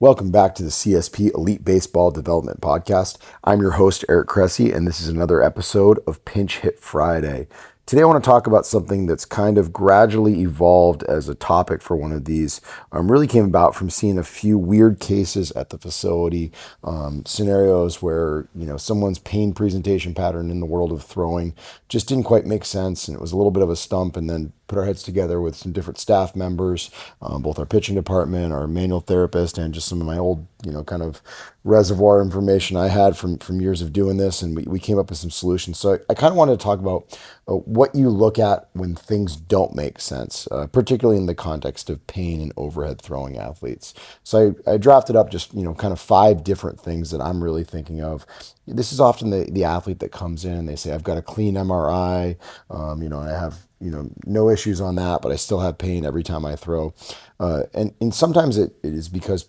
Welcome back to the CSP Elite Baseball Development Podcast. I'm your host, Eric Cressey, and this is another episode of Pinch Hit Friday. Today, I want to talk about something that's kind of gradually evolved as a topic for one of these. Really came about from seeing a few weird cases at the facility, scenarios where someone's pain presentation pattern in the world of throwing just didn't quite make sense, and it was a little bit of a stump. And then put our heads together with some different staff members, both our pitching department, our manual therapist, and just some of my old, kind of reservoir information I had from years of doing this. And we came up with some solutions. So I kind of wanted to talk about what you look at when things don't make sense, particularly in the context of pain and overhead throwing athletes. So I drafted up just, kind of 5 different things that I'm really thinking of. This is often the athlete that comes in and they say, I've got a clean MRI, and I have no issues on that, but I still have pain every time I throw. And sometimes it is because,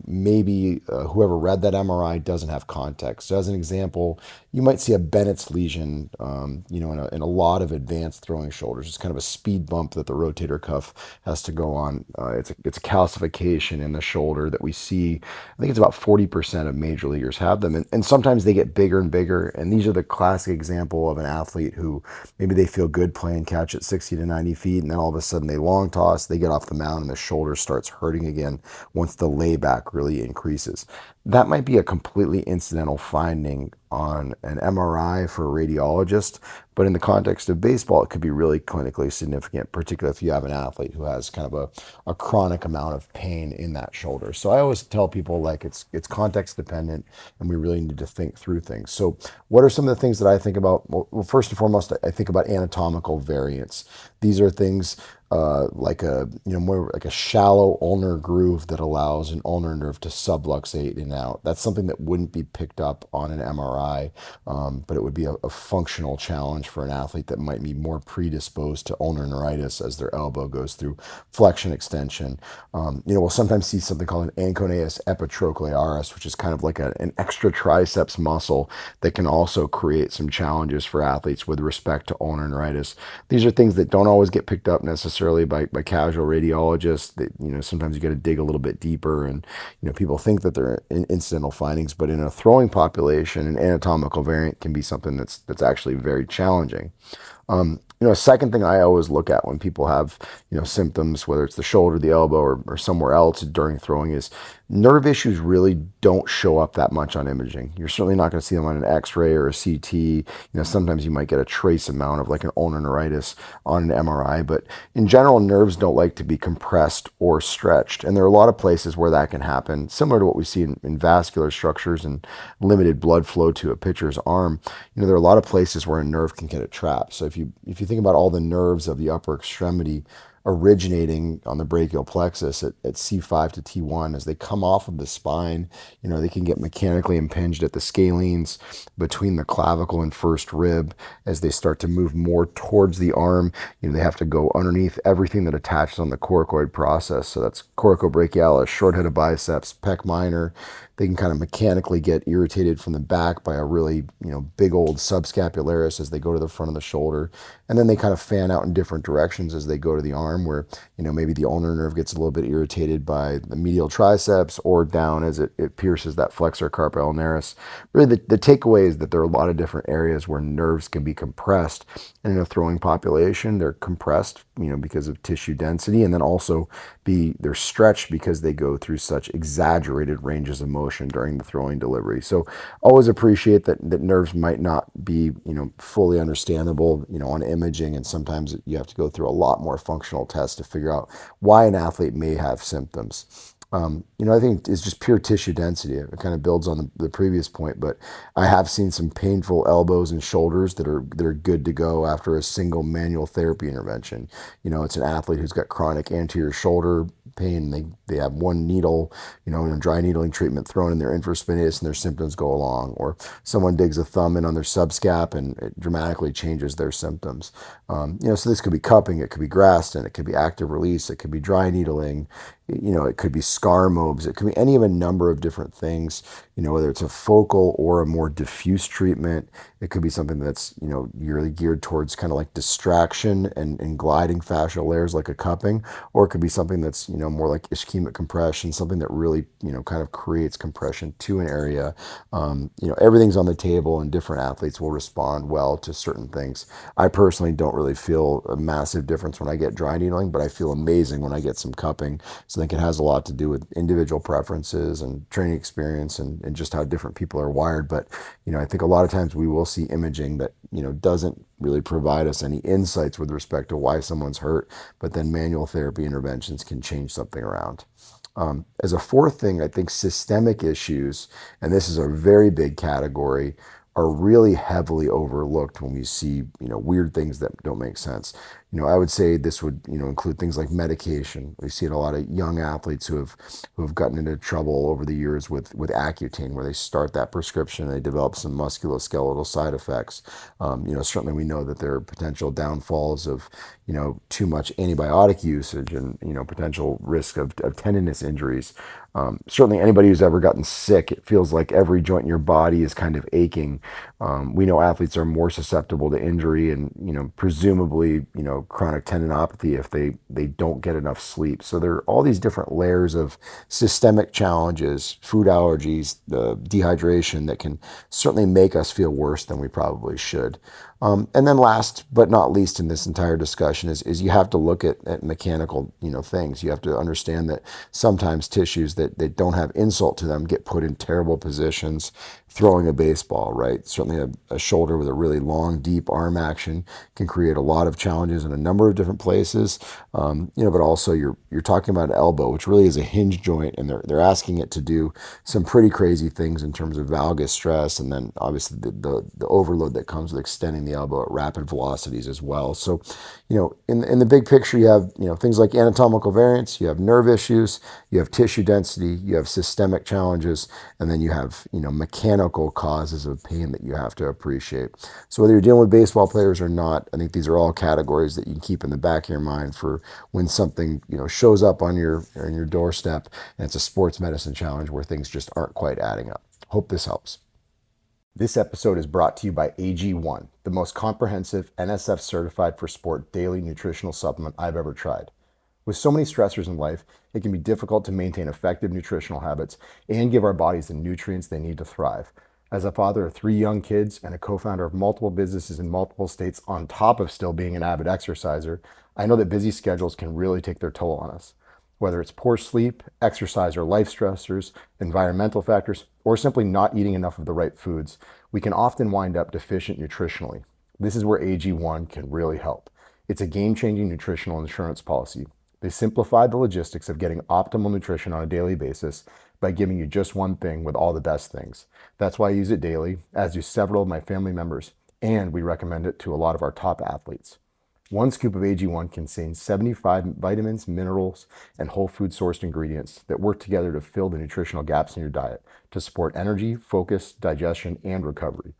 maybe whoever read that MRI doesn't have context. So as an example, you might see a Bennett's lesion, in a lot of advanced throwing shoulders. It's kind of a speed bump that the rotator cuff has to go on. It's a calcification in the shoulder that we see. I think it's about 40% of major leaguers have them. And sometimes they get bigger and bigger. And these are the classic example of an athlete who maybe they feel good playing catch at 60 to 90 feet, and then all of a sudden they long toss, they get off the mound, and the shoulder starts hurting again once the layback really increases. That might be a completely incidental finding on an MRI for a radiologist, but in the context of baseball, it could be really clinically significant, particularly if you have an athlete who has kind of a chronic amount of pain in that shoulder. So I always tell people, like, it's context dependent, and we really need to think through things. So what are some of the things that I think about? Well, first and foremost, I think about anatomical variants. These are things like more like a shallow ulnar groove that allows an ulnar nerve to subluxate in and out. That's something that wouldn't be picked up on an MRI, but it would be a functional challenge for an athlete that might be more predisposed to ulnar neuritis as their elbow goes through flexion extension. We'll sometimes see something called an anconeus epitrochlearis, which is kind of like an extra triceps muscle that can also create some challenges for athletes with respect to ulnar neuritis. These are things that don't always get picked up necessarily by casual radiologists. That sometimes you got to dig a little bit deeper, and people think that they're incidental findings, but in a throwing population, an anatomical variant can be something that's actually very challenging. A second thing I always look at when people have, symptoms, whether it's the shoulder, the elbow, or somewhere else during throwing, is nerve issues really don't show up that much on imaging. You're certainly not going to see them on an X-ray or a CT. Sometimes you might get a trace amount of like an ulnar neuritis on an MRI, but in general, nerves don't like to be compressed or stretched. And there are a lot of places where that can happen, similar to what we see in vascular structures and limited blood flow to a pitcher's arm. There are a lot of places where a nerve can get it trapped. So if you think about all the nerves of the upper extremity originating on the brachial plexus at C5 to T1, as they come off of the spine, they can get mechanically impinged at the scalenes between the clavicle and first rib. As they start to move more towards the arm, they have to go underneath everything that attaches on the coracoid process. So that's coracobrachialis, short head of biceps, pec minor. They can kind of mechanically get irritated from the back by a really, big old subscapularis as they go to the front of the shoulder. And then they kind of fan out in different directions as they go to the arm, where, maybe the ulnar nerve gets a little bit irritated by the medial triceps, or down as it pierces that flexor carpi ulnaris. Really, the takeaway is that there are a lot of different areas where nerves can be compressed. And in a throwing population, they're compressed, because of tissue density, and then also they're stretched because they go through such exaggerated ranges of motion during the throwing delivery. So always appreciate that nerves might not be, fully understandable, on imaging, and sometimes you have to go through a lot more functional tests to figure out why an athlete may have symptoms. I think it's just pure tissue density. It kind of builds on the previous point, but I have seen some painful elbows and shoulders that are good to go after a single manual therapy intervention. It's an athlete who's got chronic anterior shoulder pain. They have one needle, dry needling treatment thrown in their infraspinatus, and their symptoms go along. Or someone digs a thumb in on their subscap, and it dramatically changes their symptoms. So this could be cupping, it could be Graston, it could be active release, it could be dry needling. it could be scar mobs. It could be any of a number of different things, whether it's a focal or a more diffuse treatment. It could be something that's, really geared towards kind of like distraction and gliding fascial layers like a cupping, or it could be something that's, more like ischemic compression, something that really, kind of creates compression to an area. Everything's on the table and different athletes will respond well to certain things. I personally don't really feel a massive difference when I get dry needling, but I feel amazing when I get some cupping. So I think it has a lot to do with individual preferences and training experience and just how different people are wired. But, I think a lot of times we will see imaging that, doesn't really provide us any insights with respect to why someone's hurt, but then manual therapy interventions can change something around. As a fourth thing, I think systemic issues, and this is a very big category, are really heavily overlooked when we see, weird things that don't make sense. I would say this would, include things like medication. We've seen a lot of young athletes who have gotten into trouble over the years with Accutane, where they start that prescription and they develop some musculoskeletal side effects. Certainly we know that there are potential downfalls of, too much antibiotic usage and, potential risk of tendinous injuries. Certainly anybody who's ever gotten sick, it feels like every joint in your body is kind of aching. We know athletes are more susceptible to injury and, presumably, chronic tendinopathy if they don't get enough sleep. So there are all these different layers of systemic challenges, food allergies, the dehydration that can certainly make us feel worse than we probably should. And then last but not least in this entire discussion is you have to look at mechanical, things. You have to understand that sometimes tissues that don't have insult to them get put in terrible positions throwing a baseball, right? Certainly a shoulder with a really long, deep arm action can create a lot of challenges in a number of different places. But also you're talking about an elbow, which really is a hinge joint, and they're asking it to do some pretty crazy things in terms of valgus stress, and then obviously the overload that comes with extending the elbow at rapid velocities as well. So, in the big picture, you have, things like anatomical variance, you have nerve issues, you have tissue density, you have systemic challenges, and then you have, mechanical causes of pain that you have to appreciate. So whether you're dealing with baseball players or not, I think these are all categories that you can keep in the back of your mind for when something, shows up on your doorstep and it's a sports medicine challenge where things just aren't quite adding up. Hope this helps. This episode is brought to you by AG1, the most comprehensive NSF certified for sport daily nutritional supplement I've ever tried. With so many stressors in life, it can be difficult to maintain effective nutritional habits and give our bodies the nutrients they need to thrive. As a father of 3 young kids and a co-founder of multiple businesses in multiple states on top of still being an avid exerciser, I know that busy schedules can really take their toll on us. Whether it's poor sleep, exercise or life stressors, environmental factors, or simply not eating enough of the right foods, we can often wind up deficient nutritionally. This is where AG1 can really help. It's a game-changing nutritional insurance policy. They simplify the logistics of getting optimal nutrition on a daily basis by giving you just one thing with all the best things. That's why I use it daily, as do several of my family members, and we recommend it to a lot of our top athletes. One scoop of AG1 contains 75 vitamins, minerals, and whole food sourced ingredients that work together to fill the nutritional gaps in your diet to support energy, focus, digestion, and recovery.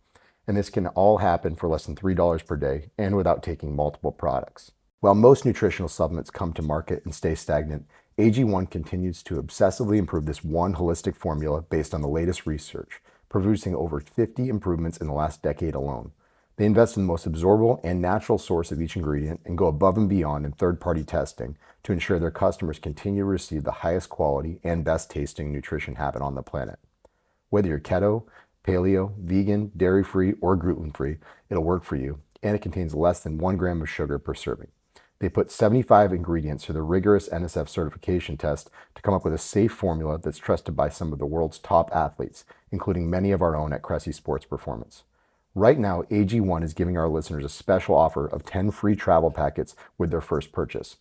And this can all happen for less than $3 per day and without taking multiple products. While most nutritional supplements come to market and stay stagnant, AG1 continues to obsessively improve this one holistic formula based on the latest research, producing over 50 improvements in the last decade alone. They invest in the most absorbable and natural source of each ingredient and go above and beyond in third-party testing to ensure their customers continue to receive the highest quality and best tasting nutrition habit on the planet. Whether you're keto, paleo, vegan, dairy-free, or gluten-free, it'll work for you, and it contains less than 1 gram of sugar per serving. They put 75 ingredients through the rigorous NSF certification test to come up with a safe formula that's trusted by some of the world's top athletes, including many of our own at Cressey Sports Performance. Right now, AG1 is giving our listeners a special offer of 10 free travel packets with their first purchase.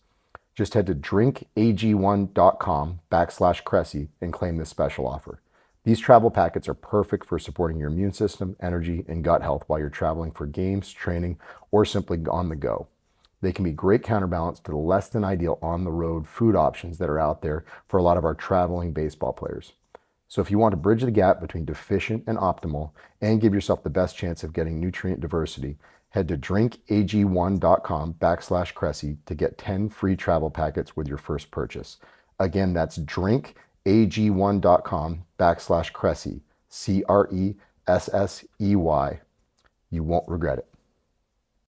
Just head to drinkag1.com/Cressey and claim this special offer. These travel packets are perfect for supporting your immune system, energy, and gut health while you're traveling for games, training, or simply on the go. They can be great counterbalance to the less than ideal on-the-road food options that are out there for a lot of our traveling baseball players. So if you want to bridge the gap between deficient and optimal and give yourself the best chance of getting nutrient diversity, head to drinkag1.com/Cressey to get 10 free travel packets with your first purchase. Again, that's drinkag1.com/Cressey, Cressey. You won't regret it.